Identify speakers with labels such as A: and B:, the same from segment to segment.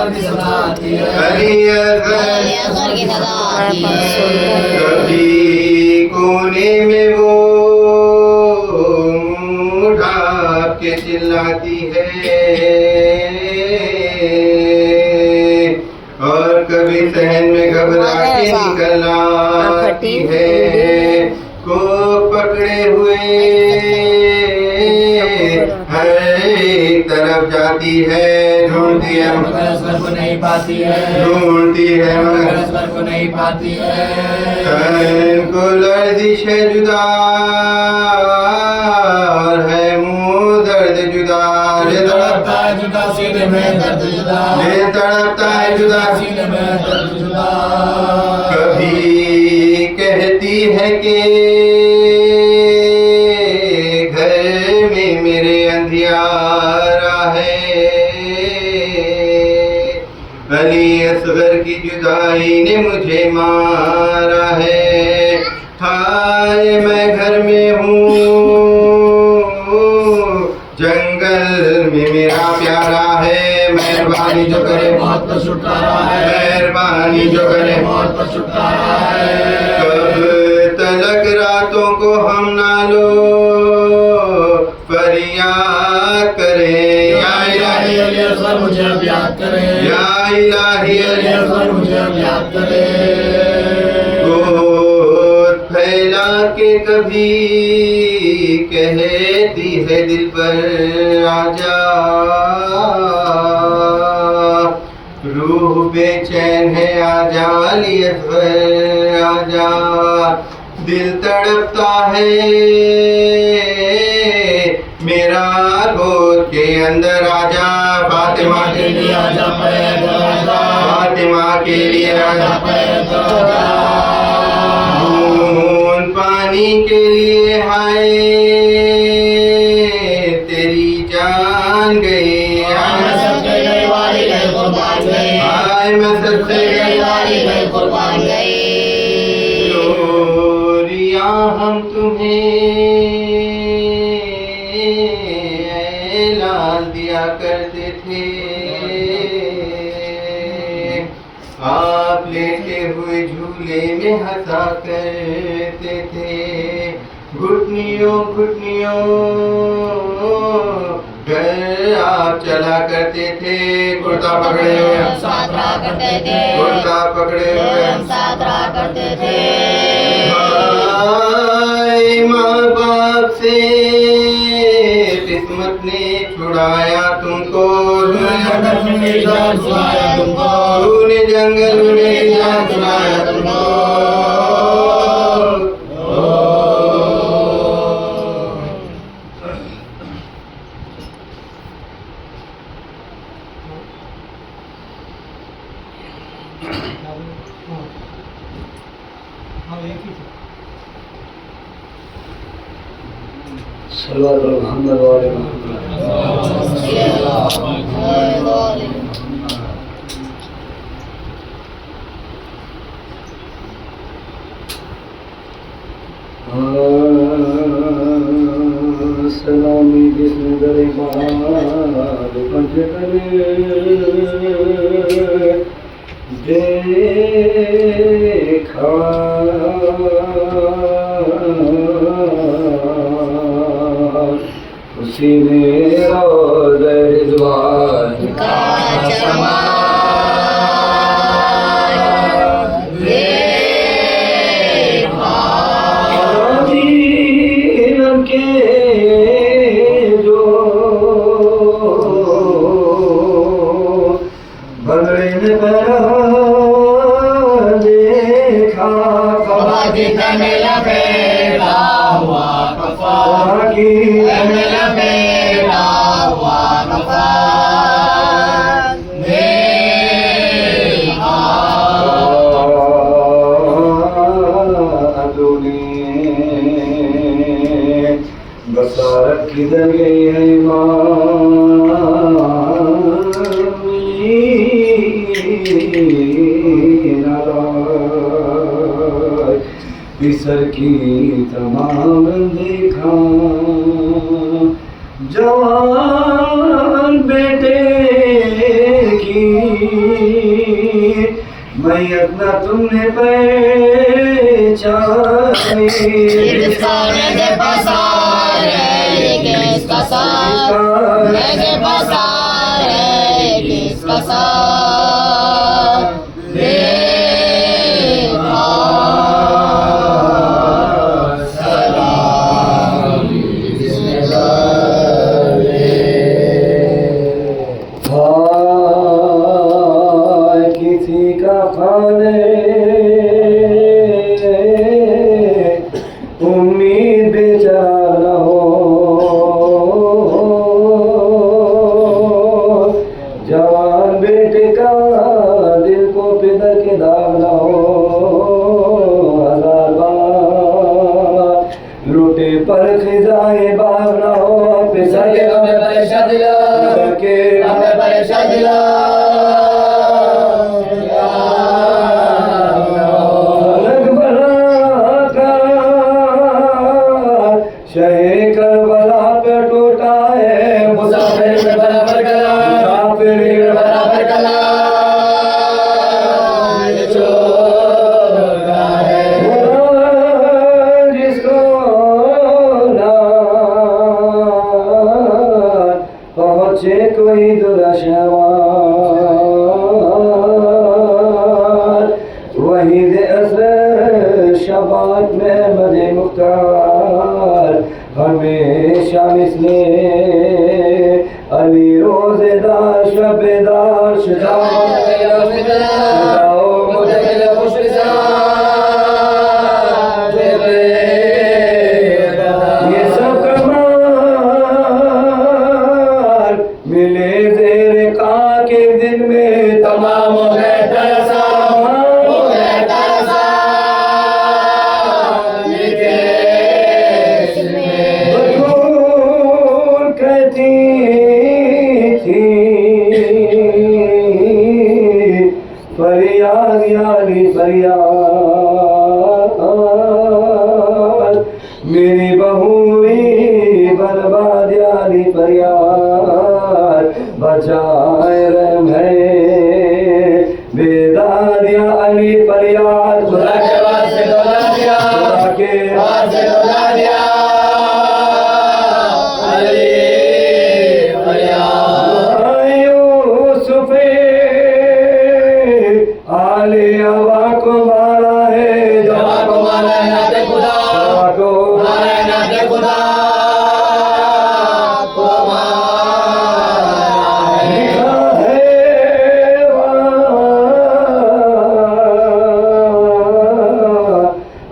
A: असगर की सदा आती है,
B: अली असगर
C: की सदा आती है।
B: कभी कोने में वो मुँह ढाँप के चिल्लाती है और कभी सहन में घबरा के निकल आती है। को पकड़े हुए हर तरफ जाती है, ढूंढती है
A: मगर असगर को नहीं पाती है,
B: ढूंढती है
A: मगर
B: मगर
A: असगर को नहीं पाती है।
B: तन को लर्जिश है जुदा और है मुँह दर्द जुदा,
A: दिल तड़पता है जुदा सीने में दर्द जुदा,
B: दिल तड़पता है जुदा
A: सीने में दर्द जुदा।
B: कभी कहती है कि घर में मेरे अंधियारा है, अली असगर की जुदाई ने मुझे मारा है। हाय मैं घर में हूँ, जंगल में मेरा प्यारा है, मेहरबानी जो करे
A: मौत पर छुटकारा है,
B: मेहरबानी जो करे
A: मौत पर छुटकारा है।
B: कब तलक रातों को हम ना लो फरियाद करें, या इलाही
A: अली असगर मुझे अब याद करे,
B: या इलाही
A: अली असगर मुझे अब याद करे।
B: गोद फैला के कभी कहती है दिल पर आजा, रूह बेचैन है आजा अली असगर आजा, दिल तड़पता है मेरा गोद के अंदर आजा, फातिमा के लिए
A: आजा पैदल आजा,
B: फातिमा के लिए आजा
A: पैदल आजा।
B: खून पानी के लिए हाय तेरी जान गई,
A: हाय मैं सबसे गई वाली गई कुर्बान गई,
B: हाय मैं सबसे
A: गई वाली गई कुर्बान गई।
B: लोरिया हम तुम्हें ऐलान दिया करते थे, आप लेटे हुए झूले में हंसा करते थे, घुटनियों घुटनियों घर आप चला करते थे, कुर्ता पकड़े हुए
C: हम साथ रहा करते थे,
B: कुर्ता पकड़े हुए
C: हम साथ रहा करते थे।
B: भाई माँ बाप से किस्मत ने छुड़ाया तुमको,
A: जंगल में मेरी जान छुड़ाया तुमको,
B: तूने जंगल में मेरी जान छुड़ाया तुमको।
D: सल्लल्लाहु अलैहि सलामी जिसने दरे बाद पंच करे देखा उसी ने रोज़े रिज़वान
C: का चमन देखा,
D: दीन के जो बदले ने बरा देखा,
A: कबा की तने लपेटा हुआ कफा,
D: की
A: तने लपेटा हुआ कफा देखा। बसारत किधर गई है बिसर की तमाम देखा, जवान बेटे की
D: मैयत न तुमने पहचानी।
C: किसका नजर पसार है ये किसका सार, नजर पसार है ये किसका सार। देखा सलाम जिसने करे।
D: हाय किसी का खाने उम्मीद बेचारा हो, जवान बेटे का दिल को पिदर के दाग न हो। हजार बार लूटे पर खिजाए बाग न हो, पिसर के हमें परेशान दिला, के हमें परेशान दिला। शहे करबला पे टूटा है मुसाफिर में बराबर गला, मुसाफिर में बराबर गला। छोटा है जिसको ना पहुँचे कोई दुराशवार, वही दे असर शबात में मजे मुख्तार। हमेशा मिसले अली रोजेदार शबेदार शजाओ मुझे ये सब कमाल मिले ज़ेर का के दिन में तमाम हो गए तरसा, हो गए तरसा। बतूल कहती थी फरियाद यारी फरियाद, मेरी बहू भी बर्बाद यारी फरियाद। बचाए रहम है बेदार या अली फरियाद, खुदा के वास्ते डोला दिया, खुदा के वास्ते डोला दिया। अली फरियाद यूसुफे आले हवा को मारा है, जवा को मारा है नाते खुदा, जवा को मारा है नाते खुदा को मारा है। लिखा है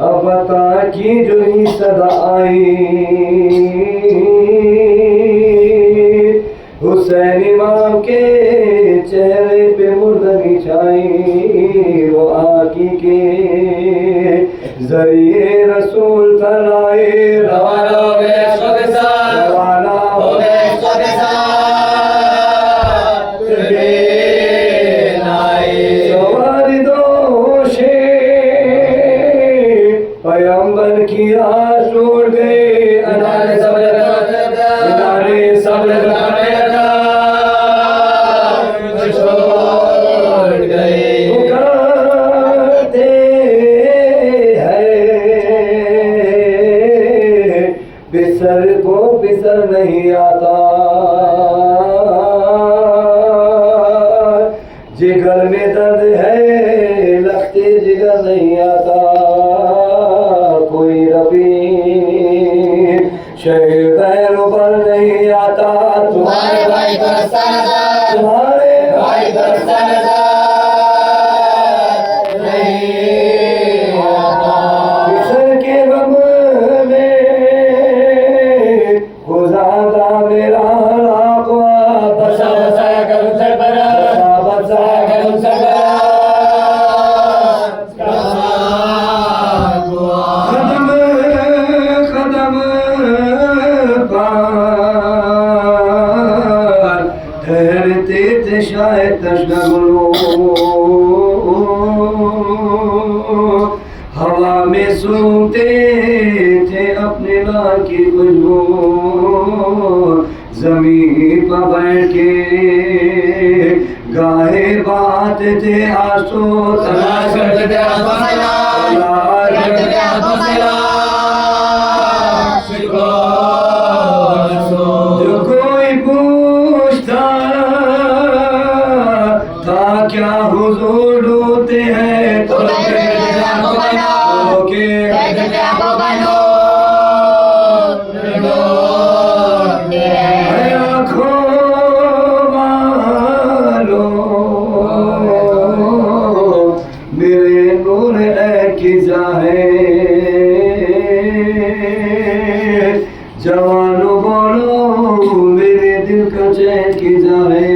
D: अब बता की जो ही सदा आई, हुसैन इमाम के चेहरे पे मुर्दगी छाई। वो आकी के जरिए रसूल तलाए, रवाना हो गए इश्क़ के साथ, रवाना हो गए इश्क़ के साथ। सवारी दोषे पैगंबर की आस उड़ गए, अनारे सब इनारे सब छोड़ गए। पुकारते हैं बिसर को बिसर नहीं आता, जिगर में दर्द है लगते जिगर नहीं आता। कोई रबी शहर पर नहीं आता, तुम्हारे भाई को रास्ता नजर, तुम्हारे भाई को रास्ता नजर नहीं आता। बिसर के गम में गुजारा मेरा लाखवा, बसा बसा कर उसे बरा, बसा बसा कर उसे बरा। कदम कदम पर ठहरते थे शायद तशगुलो, हवा में सूंघते थे अपने लाल की खुशबू। जमीन पर बैठ के गाहे बात थे आंसू
A: तलाश करते थे आंसू सिला करते थे आंसू सिला सिको
D: जो कोई पूछता था क्या हुजूर ढूंढते हैं
C: तो कहते थे आंखों का नूर, कहते थे आंखों का नूर ढूंढते हैं।
D: आँखों वालों मेरे नूर की जाए जवानों बोलो मेरे दिल का चैन की जाए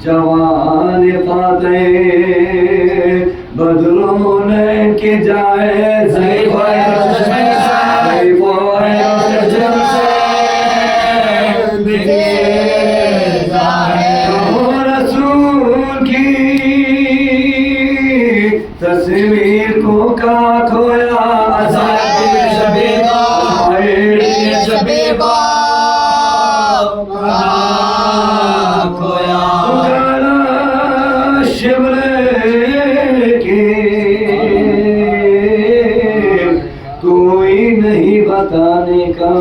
D: जवान फाते बदलों ने की जाए सही तस्वीर को का खोया
A: शबीर को खोया
D: शिमले के कोई नहीं बताने का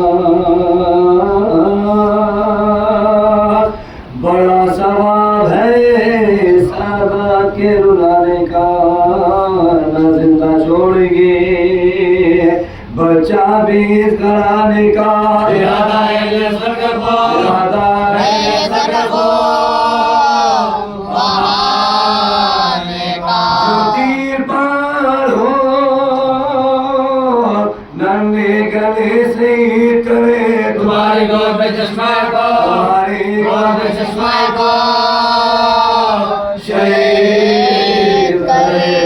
D: बड़ा सवाब है सादा के रुलाने का न जिंदा छोड़ेंगे बच्चा भी कराने का
A: इरादा है ये सरकार को
D: इरादा है तीर पार हो नन्हे गले से करे
A: तुम्हारी गोद में चश्मा को
D: तुम्हारी
A: गोद में चश्मा को
D: शहीद करे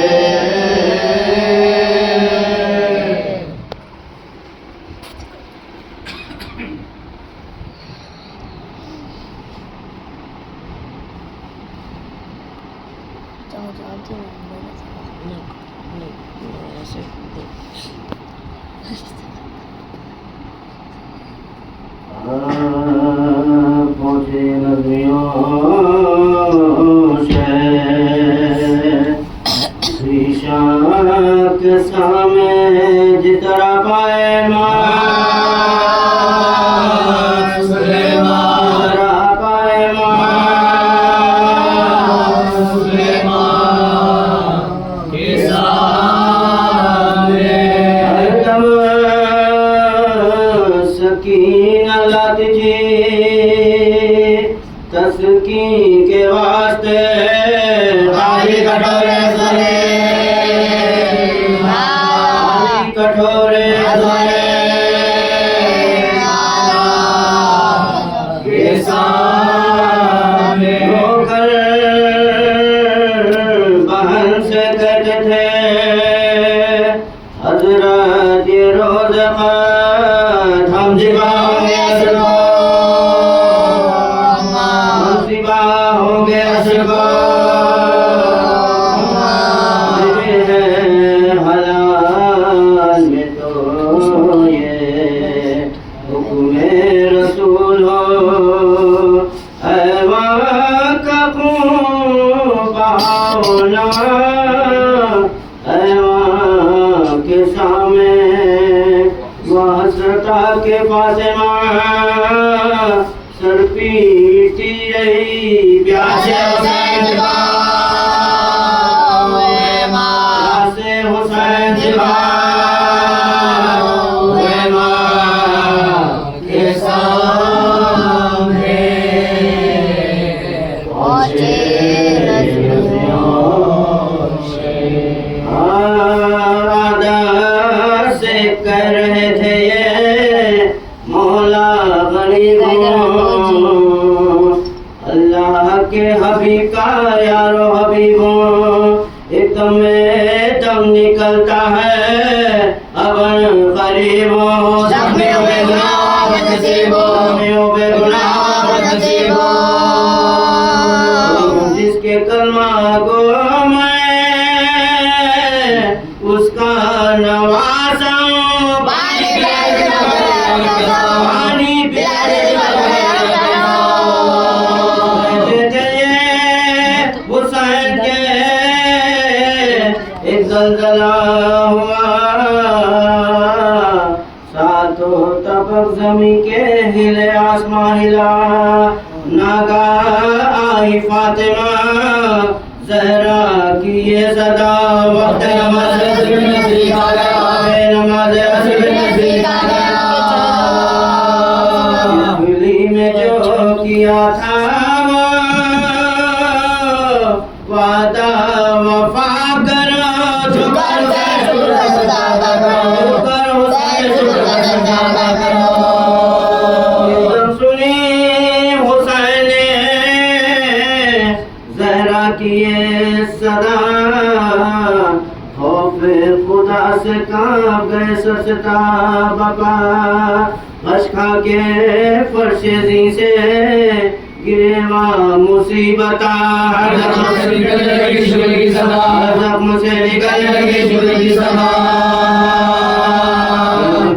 D: पहुँचे नदियों से के सामने जितना पाए तस्की के वास्ते कठोरे होकर बहन से कहते थे हजरत ये रोज हम जिबा होंगे असरबा हलाल में तो ये हुक्म रसूल हो ऐवान का खून बहाना ऐवान के सामने वासता के फातिमा सर पीटी रही प्यासे हुसैन प्यासे हुसैन के सामने पहुँचे आदर से कर रहे थे ये मौला अल्लाह के हबीब का यारो हबीबो एकदम दम निकलता है अबन करीबो
C: जख्मियों पे गुनाह नसीबो
D: जिसके कलमा को मैं उसका नवासा
C: पानी प्यारे
E: तक जमी के हिले आसमां हिला, नागा आई फातिमा ज़हरा की ये सदा, वक्त नमाज़ असर नज़दीक आ गया, नमाज़ असर नज़दीक आ गया। दिल्ली में जो किया था वादा वफा करो,
C: झुकर कर शुक्र सदा करो,
E: शुक्र हुसैन
C: शुक्र सदा करो।
E: जब सुनी हुसैन ने ज़हरा की ये सदा, खौफे खुदा से कांप गए सस्ता बाबा, अशका के फर्शेज़ी से गिरे वहाँ मुसीबता, हर जख्म से निकलने लगी शुक्र की सदा, हर जख्म से निकलने लगी शुक्र की सदा।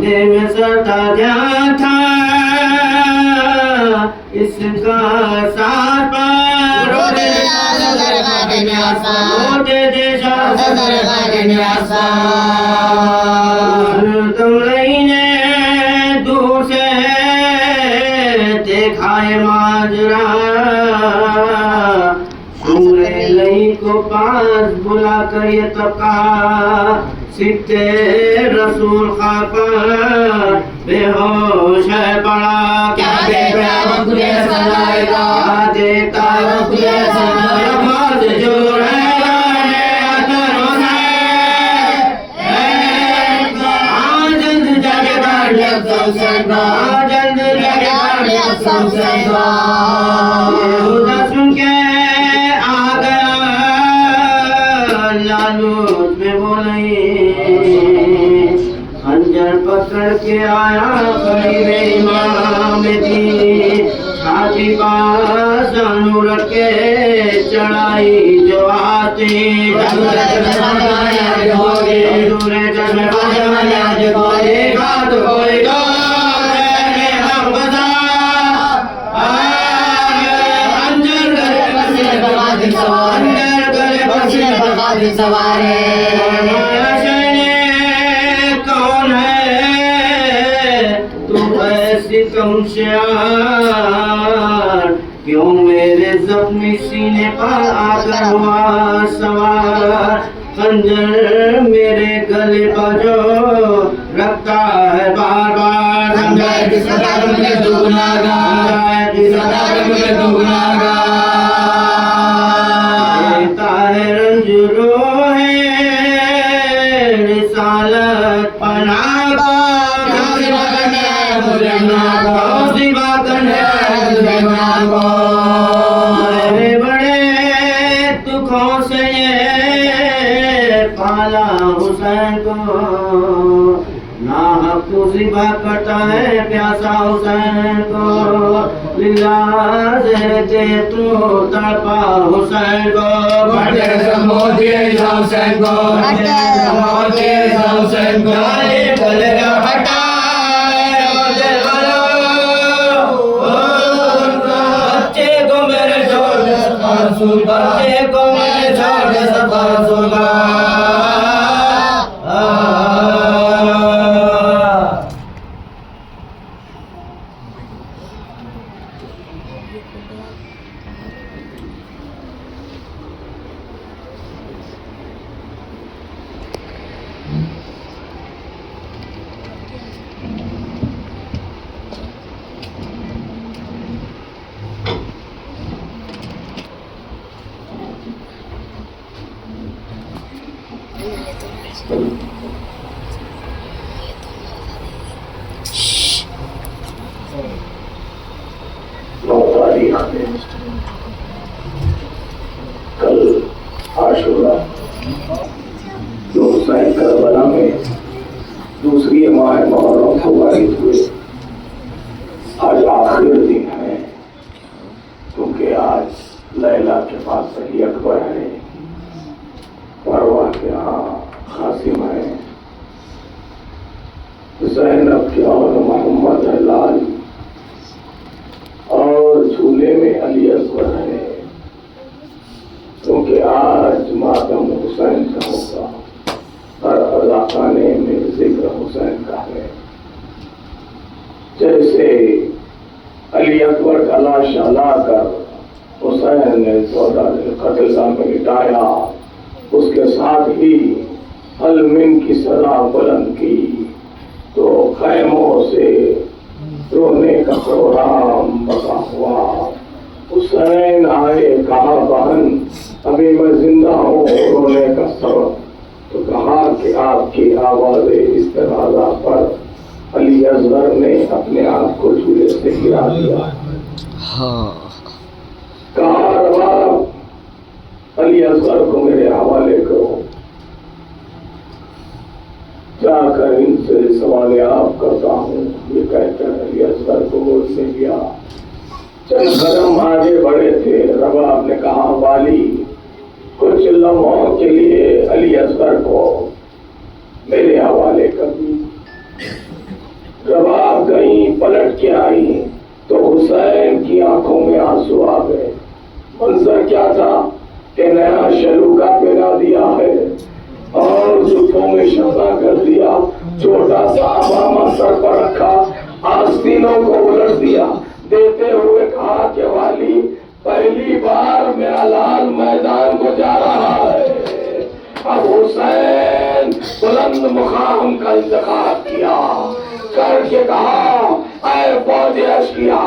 E: दिल में सदा ध्यान था इसका साथ पर,
C: रोते दरगाह के न्यासा,
E: रोते देशा
C: दरगाह के न्यासा।
E: तुम नहीं ने दूर से देखा है माजरा, सुने लई को पास बुला कर ये तबका, सिद्दे रसूल खापा बेहोश है पड़ा,
C: क्या देखता वक्त ये सलाएगा,
E: क्या देखता
C: वक्त ये सलाएगा।
E: नमाज जो है सुन के आ गया लालूत में बोले, खंजर पकड़ के आया करीब इमाम दी, छाती पास जानू रख के चढ़ाई जो आती, दूरे चश्मे
C: सवारे
E: कौन है तू ऐसी कमशार, क्यों मेरे जख्मी सीने पर आकर हुआ सवार, खंजर मेरे गले पर जो रखता है बार बार,
C: खंजर की सदा मुझे दुगुनागा,
E: खंजर की सदा
C: मुझे दुगुनागा।
E: बड़े दुखों से ये पाला हुसैन को, नाहक ज़िबा करता है प्यासा हुसैन को, लिल्ला ज़हर दे तू तड़पा हुसैन को,
C: मोदी हुसैन को, मोदी हुसैन को,
E: हटा बच्चे को मैं छोड़ के सफर सुना।
D: कल आशुरा जो हुसैन करबला में दूसरी माह मुहर्रम को वारिद हुए, आज आखिर दिन है, क्योंकि आज लैला के पास सही अकबर है, परवा के यहाँ कासिम है, ज़ैनब के और मोहम्मद है लाल, और झूले में अली अकबर है, क्योंकि आज मातम हुसैन का होगा और अज़ाखाने में जिक्र हुसैन का है। जैसे अली अकबर का लाशा लाकर हुसैन ने 14 कत्ल में लिटाया, उसके साथ ही हलमिन की सदा बुलंद की, तो खैमों से रोने का प्रोग्राम बता हुआ। हुसैन आए, कहा बहन अभी मैं जिंदा हूँ, रोने का सबब, तो कहा कि आपकी आवाज़ इस्तिग़ाज़ा पर अली असगर ने अपने आप को झूले से गिरा दिया। कहा रबाब अली असगर को मेरे हवाले करो, जाकर इनसे सवाल आप करता हूँ। ये कहकर अली असगर को गोद से लिया। चंद कदम आगे बढ़े थे, रबाब ने कहा वाली कुछ लम्हों के लिए अली असगर को मेरे हवाले कर दी। रबाब गई, पलट के आई तो हुसैन की आंखों में आंसू आ गए। मंजर क्या था कि नया शलूका पहना दिया है और जुल्फों में शफा कर दिया, छोटा सा अमामा सर पर रखा, आस्तीनों को उलट दिया, देते हुए कहा कि वाली पहली बार मेरा लाल मैदान को जा रहा है। अब हुसैन बुलंद मुकाम का इंतखाब किया, करके कहा ऐ फौज अश्किया,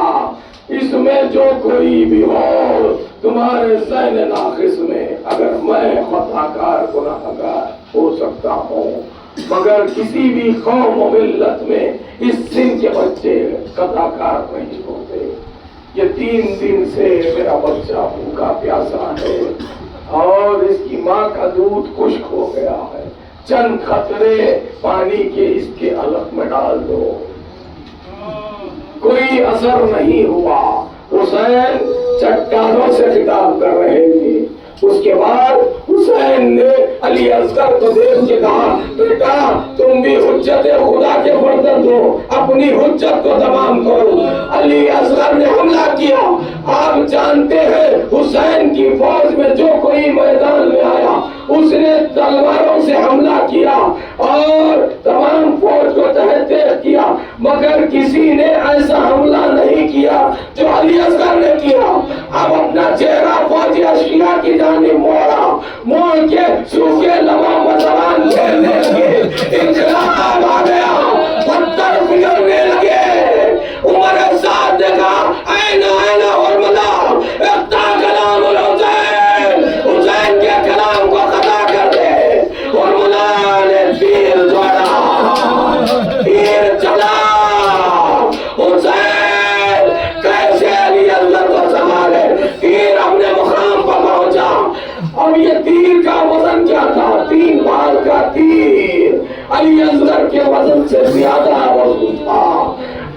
D: इसमें जो कोई भी हो तुम्हारे सैन्य नाखिस में, अगर मैं खताकार गुनाहगार हो सकता हूँ, मगर किसी भी कौम और मिल्लत में इस सिंह के बच्चे खताकार नहीं होते। ये 3 दिन से मेरा बच्चा भूखा प्यासा है और इसकी माँ का दूध खुश्क हो गया है, चंद खतरे पानी के इसके अलग में डाल दो। कोई असर नहीं हुआ। हुसैन चट्टानों से खिताब कर रहे थे। उसके बाद हुसैन ने अली असगर को देख के कहा बेटा तुम भी हुज्जत खुदा के बर्तन दो, अपनी हुज्जत को तमाम करो। अली असगर ने हमला किया। आप जानते हैं हुसैन की फौज में जो कोई मैदान में आया उसने तलवारों से हमला किया और तमाम फौज को तहत किया, मगर किसी ने ऐसा हमला नहीं किया जो अली असगर ने किया। अब अपना चेहरा फौजी अश्किया की जानिब मोड़ा, मोड़ के सूखे लबों पर जबान खेलने लगे। इंकलाब आ गया, पत्थर पिघलने लगे। उमर साथ देखा ऐना ऐना और मला इख्ता कलाम हुसैन, हुसैन के कलाम को खता कर दे। और मला ने तीर जोड़ा, तीर चला। हुसैन कैसे अली असगर को संभाले, तीर अपने मुकाम पर पहुंचा। अब ये तीर का वजन क्या था? 3 बार का तीर अली असगर के वजन से ज्यादा वजन था।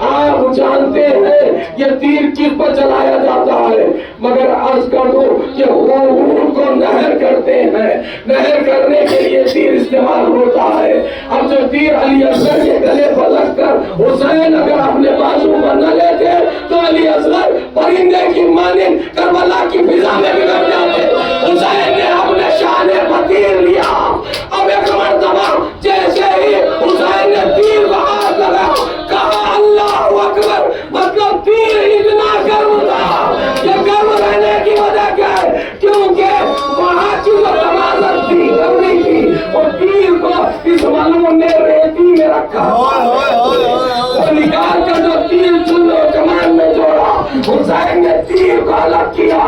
D: आप जानते हैं ये तीर किस पर चलाया जाता है, मगर अर्ज कर दो कि ऊँट को नहर करते हैं, नहर करने के लिए तीर इस्तेमाल होता है। अब जो तीर अली असगर के गले पर लगकर हुसैन अगर अपने बाजू पर न लेते तो अली असगर परिंदे की मानिंद करबला की फिजा में बिगड़ जाते। हुसैन ने अपने शाने पर तीर लिया। अब एक मर्तबा जैसे ही हुसैन ने तीर को हाथ लगा, कहा अल्लाह अकबर, मतलब तीर इतना गर्म था। ये गर्म रहने की वजह क्या है? क्योंकि वहां की जो तमाजत थी, गर्मी थी, और तीर को इस मलून ने रेती में रखा और निकाल कर जो तीर चुल्लो कमान में जोड़ा। हुसैन ने तीर को अलग किया,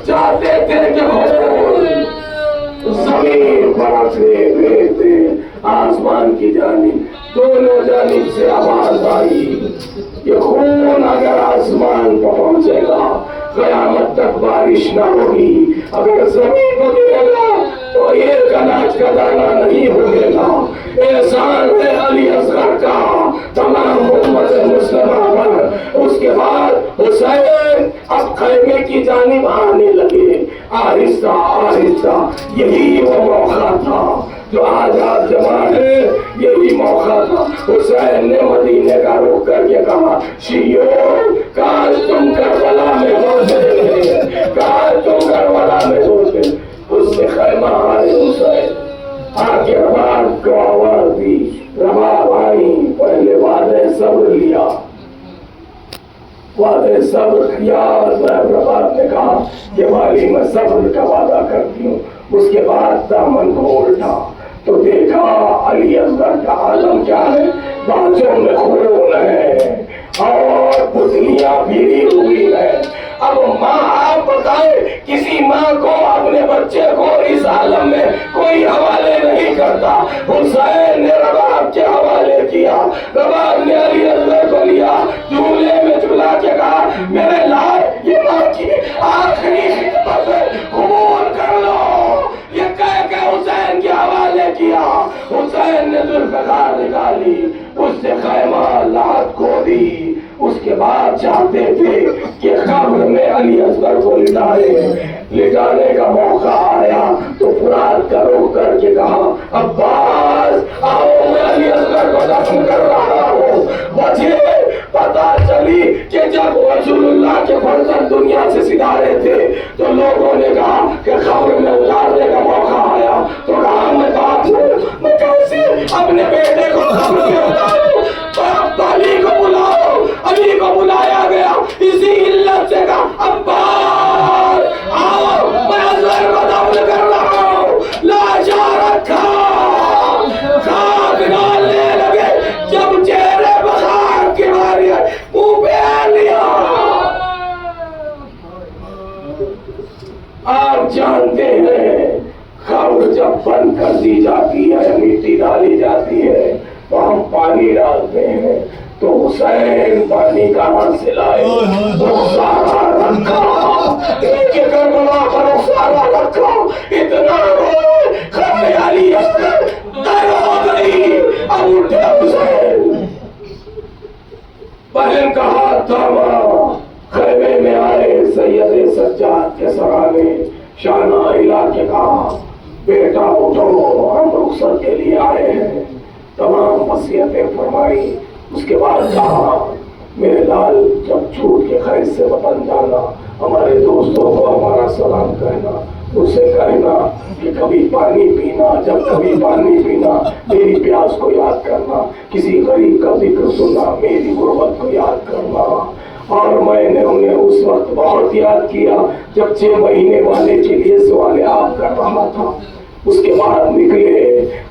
D: चाहते थे कि जमीन बरसने भेजते, आसमान की जानिब दोनों जानिब से आवाज आई। ये खून अगर आसमान पर पहुंचेगा कयामत तक बारिश न होगी, अगर जमीन को गिरेगा तो एक अनाज का दाना नहीं होगा। एहसान है अली असगर का तमाम उम्मत मुस्लिमा पर। उसके बाद हुसैन अब खैमे की जानिब आने लगे, आहिस्ता आहिस्ता। यही वो मौका था जो आज आप जमाने, यही मौका था। हुसैन ने मदीने का रुख करके कहा शियो काश तुम करबला में होते, काश तुम करबला में होते। उससे खैमा आए हुसैन, आके रबाब को आवाज दी। रबाब आई, पहले वादे सब्र लिया, वादे सब्र किया। प्रभात ने कहा कि वाली मैं सब्र का वादा करती हूँ। उसके बाद दामन को उल्टा तो देखा अली असगर का आलम क्या है, बाजों में खून है और पुतलियां भिड़ी हुई है। अब माँ आप बताए, किसी माँ को अपने बच्चे को इस आलम में कोई हवाले नहीं करता। हुसैन ने रबाब के हवाले किया। रबाब ने अली असगर को लिया, झूले में झुला के कहा मेरे लाल ये माँ की आखिरी खिदमत है, कबूल कर लो। ये कह के हुसैन के हवाले किया। हुसैन ने जुल्फ़िकार निकाली, उससे खैमा लात को दी। उसके बाद चाहते थे कि कब्र में अली असगर को लिटाने का मौका आया तो फुरात का रुख करके कहा अब्बास आओ, मैं अली असगर को दफन कर रहा हूँ। मुझे पता चली कि जब रसूलुल्लाह के फर्जंद दुनिया से सिधारे थे तो लोगों ने कहा कि कब्र में उतारने का मौका आया। तो कहा मैं बाप हूँ, मैं कैसे अपने बेटे को कब्र में उतारूं? तो अली को बुलाओ। अली को बुलाया गया, इसी इल्लत से कहा अब्बास आओ, मैं असगर को दफन कर रहा हूँ। लाशा रखा, खाक डालने लगे। जब चेहरे पर खाक की बारी आई, मुंह पे आ लिया। आप जानते हैं खबर जब बंद कर दी जाती है, मिट्टी डाली जाती है तो हम पानी डालते हैं। तो हुसैन पानी कहाँ से लाए? सारा रखा, इनके करबला पर सारा रखा। इतना रोए, खबरी हो गई। अब उठे हुसैन, बहन का हाथ थामा, खैमे में आए। सैयद सज्जाद के सराने शाना हिला के कहा बेटा उठो, हम रुखसत के लिए आए हैं। तमाम वसीयतें फरमाई। उसके बाद कहा मेरे लाल जब छूट के खैर से वतन जाना, हमारे दोस्तों को हमारा सलाम कहना, उसे कहना कि कभी पानी पीना, जब कभी पानी पीना मेरी प्यास को याद करना, किसी गरीब का जिक्र सुनना, मेरी गुर्बत को याद करना। और मैंने उन्हें उस वक्त बहुत याद किया जब 6 महीने वाले के लिए सवाल आप कर रहा था। उसके बाद निकले।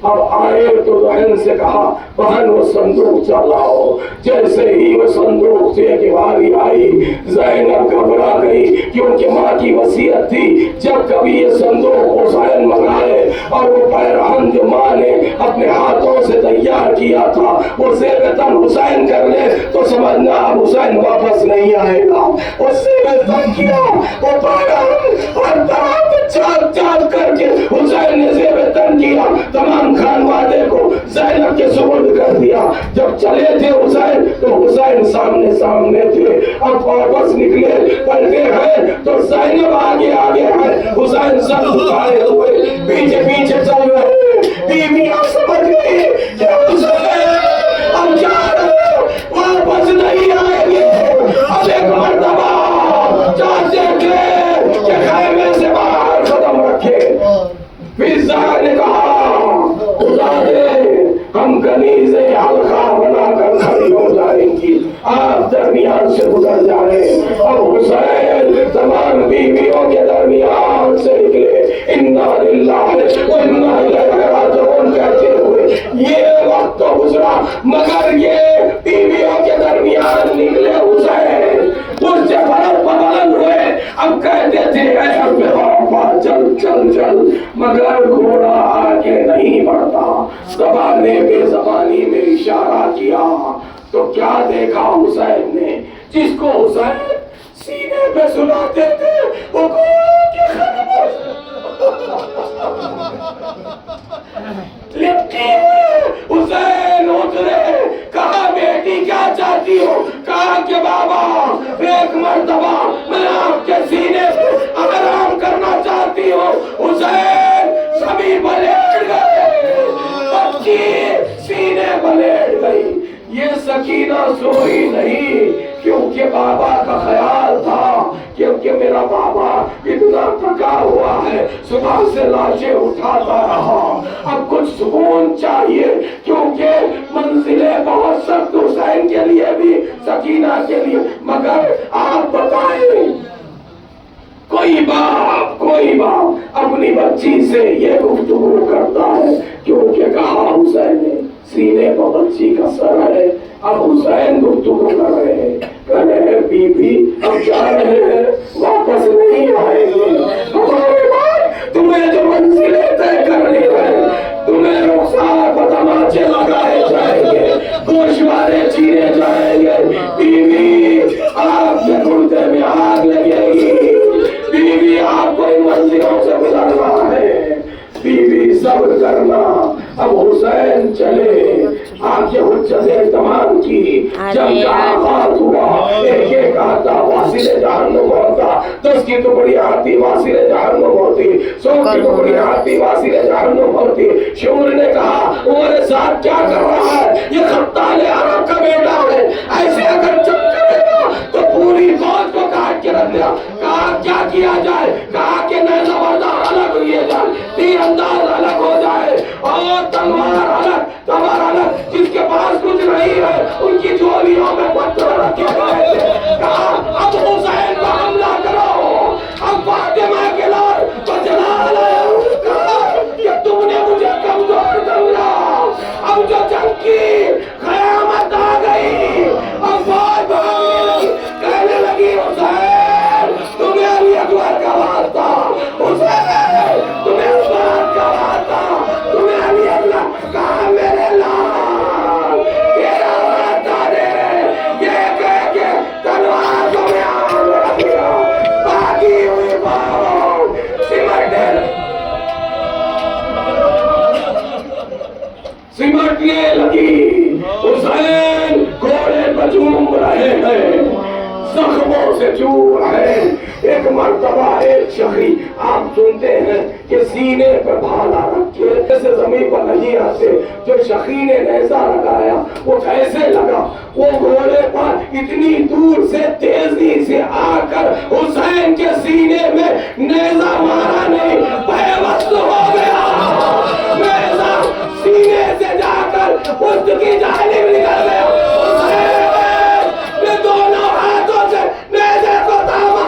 D: अब आए तो बहन से कहा बहन वो संदूक चलाओ। जैसे ही वो संदूक से की बारी आई, ज़ैनब घबरा गई क्योंकि माँ की वसीयत थी जब कभी ये संदूक हुसैन मंगाए और वो पैरहन जो माँ ने अपने हाथों से तैयार किया था वो ज़ेबतन हुसैन कर ले तो समझना अब हुसैन वापस नहीं आएगा। उससे बेहतर किया वो पैरहन और तमाम चाक चाक करके हुसैन ने ज़ेबतन किया, तमाम खानवादे को ज़ैनब के सुपुर्द कर दिया। जब चले थे हुसैन तो हुसैन सामने सामने थे। अब वापस निकले, पलटे हैं तो ज़ैनब आगे आगे है, हुसैन सर झुकाए हुए पीछे पीछे चल रहे। बीवियां समझ गई कि हुसैन अब जा रहे, वापस नहीं आएंगे। अब एक मर्तबा चाहते थे कि खैमे से बाहर कदम रखे। फिर ज़हरा ने कहा हम कनीज़े हल्का बनाकर खड़ी हो जाएंगी, आप दरमियान से गुजर जाए। और हुसैन तमाम बीवियों के दरमियान से निकले। इन्ना लिल्लाहि व इन्ना इलैहि राजिऊन कहते हुए ये वक्त तो गुजरा, मगर ये बीवियों के दरमियान निकले हुसैन उससे फर्क बदल हुए। अब कहते थे चल चल चल, मगर घोड़ा आगे नहीं बढ़ता। ज़बाने बेज़बानी में इशारा किया तो क्या देखा हुसैन ने? जिसको हुसैन सीने पे सुलाते थे वो लिपटी हुसैन उतरे। कहा बेटी क्या चाहती हो? कहा कि बाबा एक मर्तबा मैं आपके सीने पे आराम करना चाहती हूँ। हुसैन सभी बलेट गए, बच्ची सीने बलेट गई। ये सकीना सोई नहीं क्योंकि बाबा का ख्याल था क्योंकि मेरा बाबा इतना थका हुआ है, सुबह से लाशें उठाता रहा, अब कुछ सुकून चाहिए क्योंकि मंजिलें बहुत सख्त हुसैन के लिए भी, सकीना के लिए। मगर अफसर है। अब हुसैन गुफ्तगू कर रहे हैं, कह रहे हैं बीबी हम जा रहे हैं, वापस नहीं आएंगे। हमारे बाद तुम्हें जो मंजिलें तय करनी है, तुम्हें रुखसार पर तमाचे लगाए जाएंगे, गोशवारे चीरे जाएंगे। बीबी आपके कुर्ते में आग लगेगी, बीबी आपको इन मंजिलों से गुजरना है, बीबी सब्र करना। अब हुसैन चले, आपके हुज्जतें तमाम की, जब का आगाज हुआ एक एक आता वासिले जहन्नुम होता, 10 की टुकड़ियां आती वासिले जहन्नुम होती, 100 की टुकड़ियां आती वासिले जहन्नुम होती। शूर ने कहा तुम्हारे साथ क्या कर रहा है, ये खत्ताले अरब का बेटा है, ऐसे अगर चुप करेगा तो पूरी फौज को काट के रख दिया। कहा क्या किया जाए, कहा कि नैज़ाबरदार अलग हुए जाए, तीरंदाज अलग हो जाए और तलवार अलग, तलवार अलग। जिसके पास कुछ नहीं है उनकी झोलियों में पत्थर रखे गए थे। कहा अब हुसैन पर हमला करो, अब फातिमा के लाल को जला लो। कहा कि तुमने मुझे कमजोर समझा, अब जो जंग की कयामत आ गई, अब बहुत भागने लगी, कहने लगी हुसैन तुम्हें अली अकबर का वास्ता, हुसैन तुम्हें अब्बास का वास्ता, तुम्हें अली अकबर कहा मेरे लाल तेरा वास्ता दे रहे। ये कह के तलवार को मैं आग लगा दिया, भागी हुई बाहों सिमटने लगी। हुसैन घोड़े पर झूम रहे हैं, जख्मों से चूर है। एक मर्तबा एक शखी आप सुनते हैं कि सीने पर भाला रखे जैसे जमीन पर नहीं आते, जो शखी ने नेज़ा लगाया वो कैसे लगा, वो घोड़े पर इतनी दूर से तेजी से आकर हुसैन के सीने में नेज़ा मारा नहीं, बेबस हो गया। नेज़ा सीने से जाकर उसकी जानिब निकल गया। हुसैन ने दोनों हाथों से नेज़े को थामा,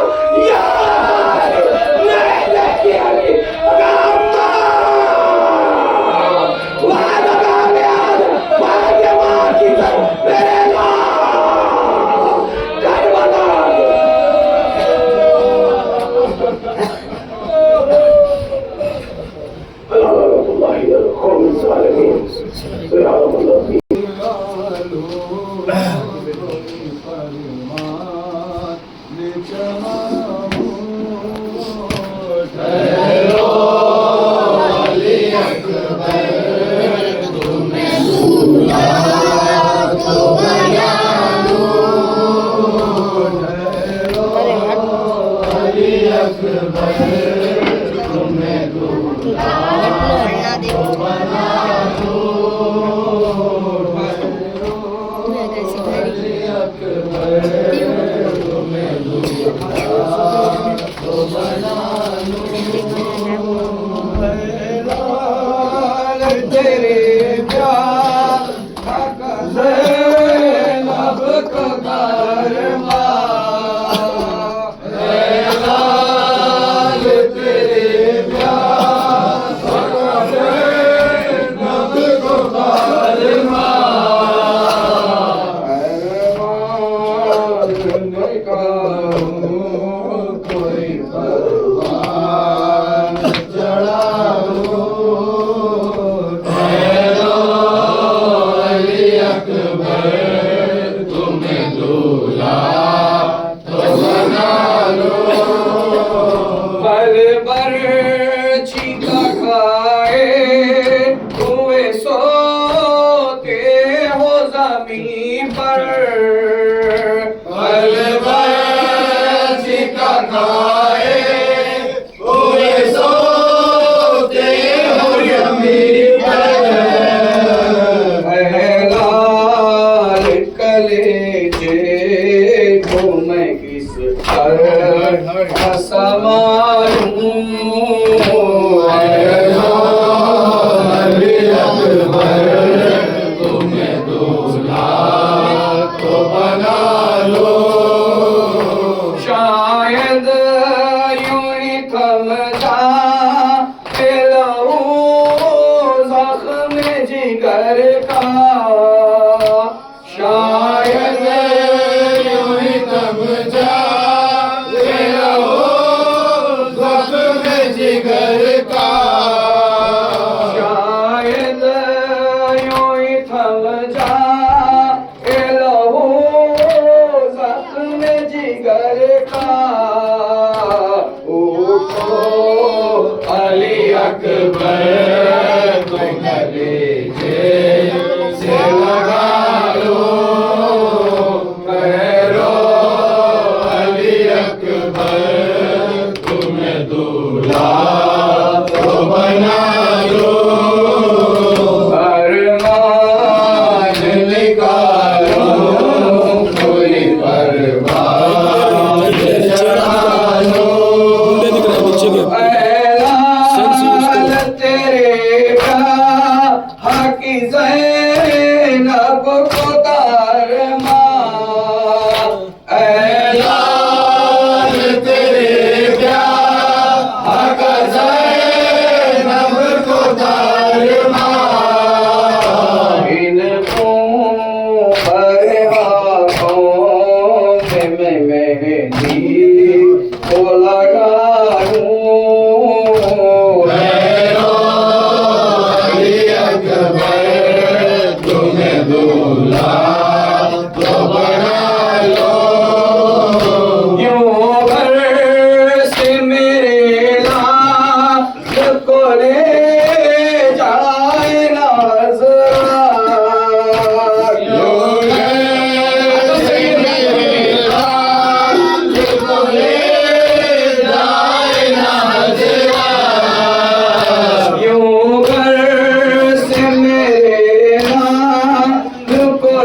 D: जिगर का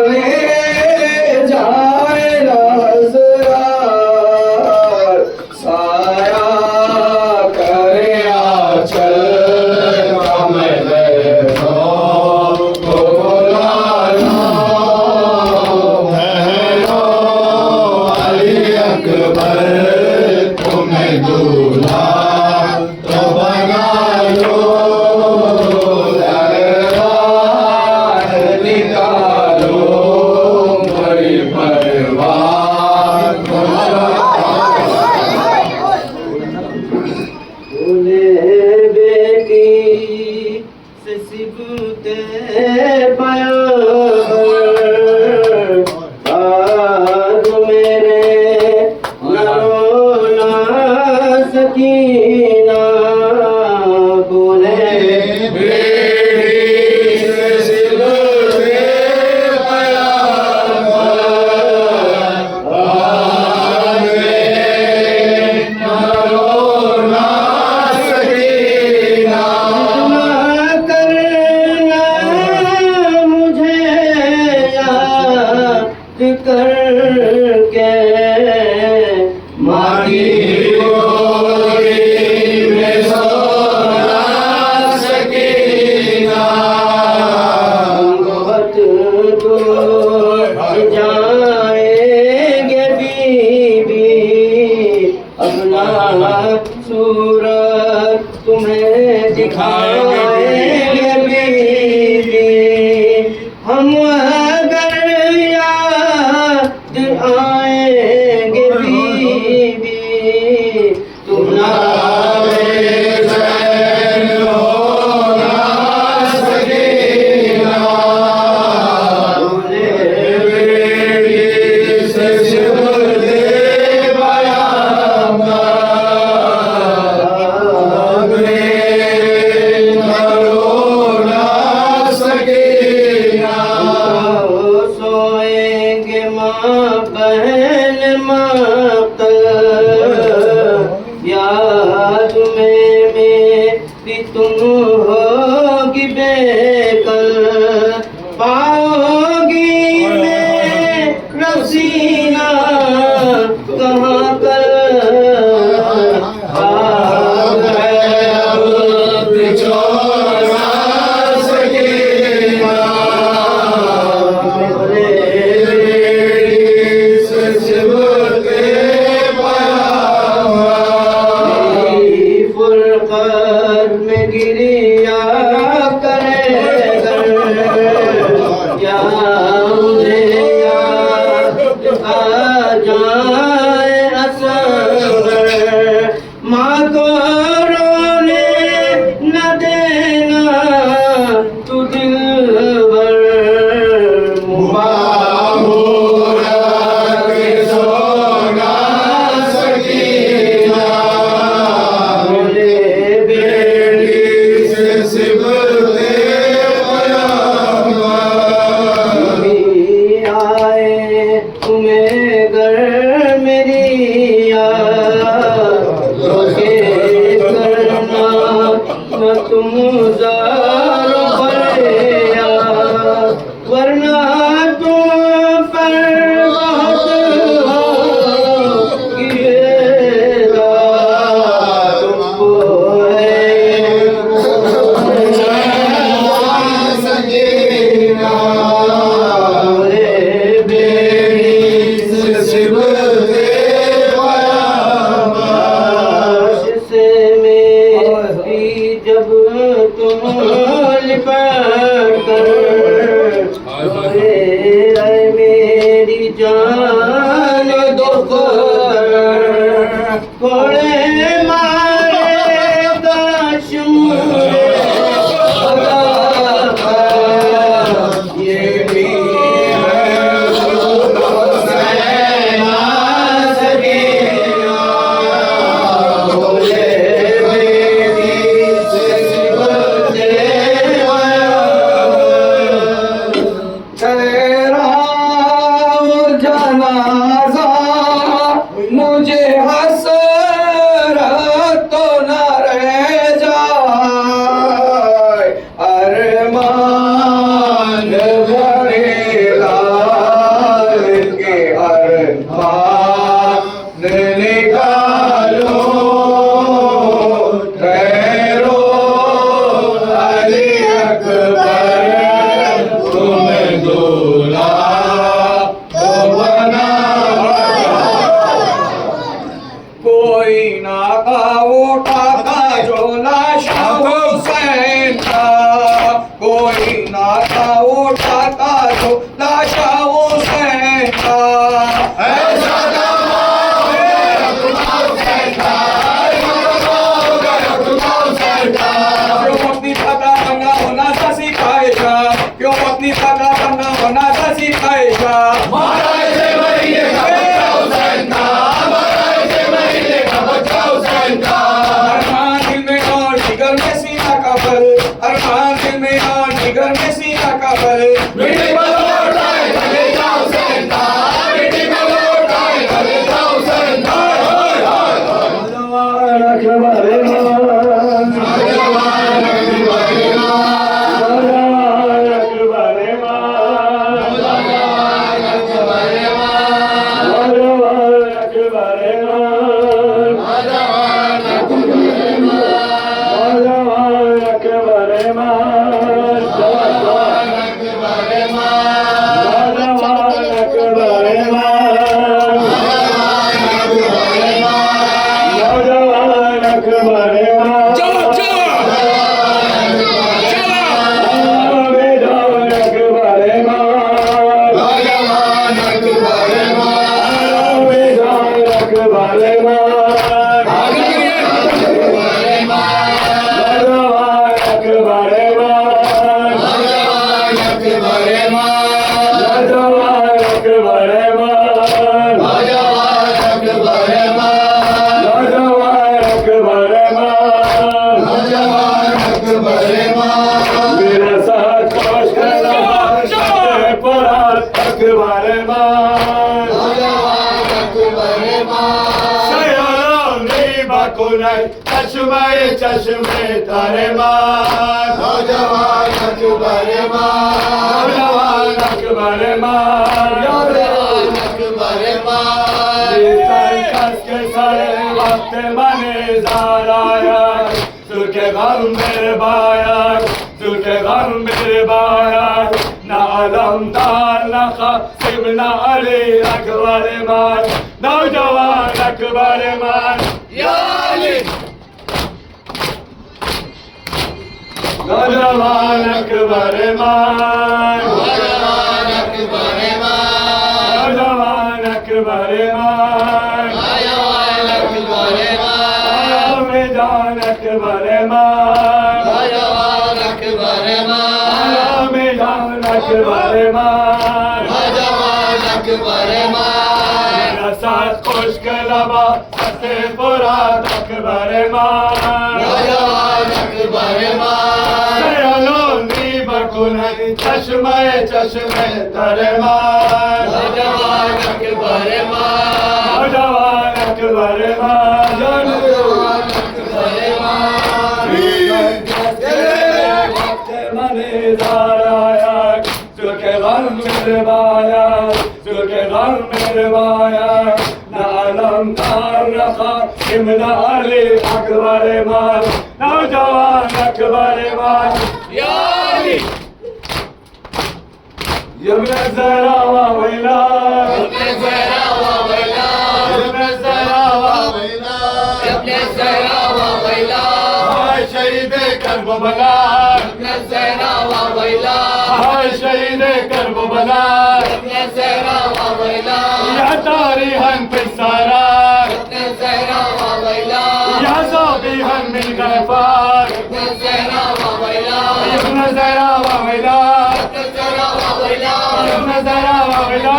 C: ले जाए नजरार साया करे आंचल
A: अरमान भरेगा
C: आयशा
A: मारायचे महीने का बच्चा हुसैन का, मारायचे महीने का बच्चा हुसैन का।
C: अरमान दिल में और जिगर में सीना का बल, अरमान दिल में और जिगर में सीना का बल।
A: मिट्टी में लौट आए कलेजा हुसैन का, मिट्टी में लौट आए कलेजा हुसैन का।
E: नौजवान अकबर इमाम,
A: नौजवान अकबर इमाम,
E: नौजवान अकबर इमाम,
A: नौजवान अकबर इमाम,
E: नौजवान अकबर इमाम,
A: नौजवान अकबर इमाम,
E: नौजवान अकबर इमाम,
A: नौजवान अकबर इमाम,
E: नौजवान अकबर इमाम, नौजवान अकबर इमाम,
C: चलो चलो
E: आवेदान अकबर इमाम,
A: नौजवान अकबर इमाम,
E: आवेदान अकबर इमाम,
A: अकबर इमाम,
E: नौजवान अकबर इमाम,
A: नौजवान अकबर इमाम,
E: नौजवान अकबर इमाम,
A: नौजवान अकबर इमाम,
E: नौजवान अकबर इमाम,
A: नौजवान अकबर इमाम,
E: मेरे साथ कोश करना पुरान अकबर इमाम,
A: नौजवान अकबर इमाम,
E: सयानी बाकुनाई चश्मे चश्मे तारे मान,
A: नौजवान अकबर इमाम,
E: नौजवान अकबर इमाम,
A: नौजवान अकबर इमाम,
E: कस के सारे वक्त मने जाराया, तुके गम मेरे बाया, तुके गम मेरे बाया, ना अलमदार ना खासिम ना अली अकबर मान, नौजवान अकबर मान,
A: या अली,
E: नौजवान अकबर मान,
A: नौजवान अकबर इमाम,
E: नौजवान अकबर मान,
A: नौजवान अकबर इमाम,
E: आवेदान अकबर मान,
A: नौजवान अकबर इमाम,
E: आवेदान अकबर मान,
A: नौजवान अकबर इमाम,
E: मेरा साथ खुश कलमा सते पुरान अकबर मान,
A: नौजवान अकबर इमाम,
E: सयालोनी बकुनाई चश्मे चश्मे तारे मान,
A: नौजवान अकबर इमाम,
E: नौजवान अकबर मान,
A: नौजवान अकबर इमाम,
E: मने जाराया, तुके गम मेरे बाया, तुके गम मेरे बाया, ना अलमदार रखा इमना अली अकबर मान, नौजवान अकबर मान,
A: या अली,
E: यमन ज़रा वैला,
A: अपने ज़हरा व वैला,
E: यमन ज़रा
A: वैला, अपने ज़हरा व वैला,
E: हाय शहीद करबला,
A: अपने ज़हरा व वैला,
E: हाय शहीद करबला,
A: अपने ज़हरा व वैला,
E: या तारीहन पिसारा,
A: अपने ज़हरा व वैला,
E: या ज़ाबिहन मिन गफार,
A: अपने ज़हरा व वैला,
E: यमन ज़रा वैला,
A: अपने ज़हरा व वैला,
E: यमन ज़रा वैला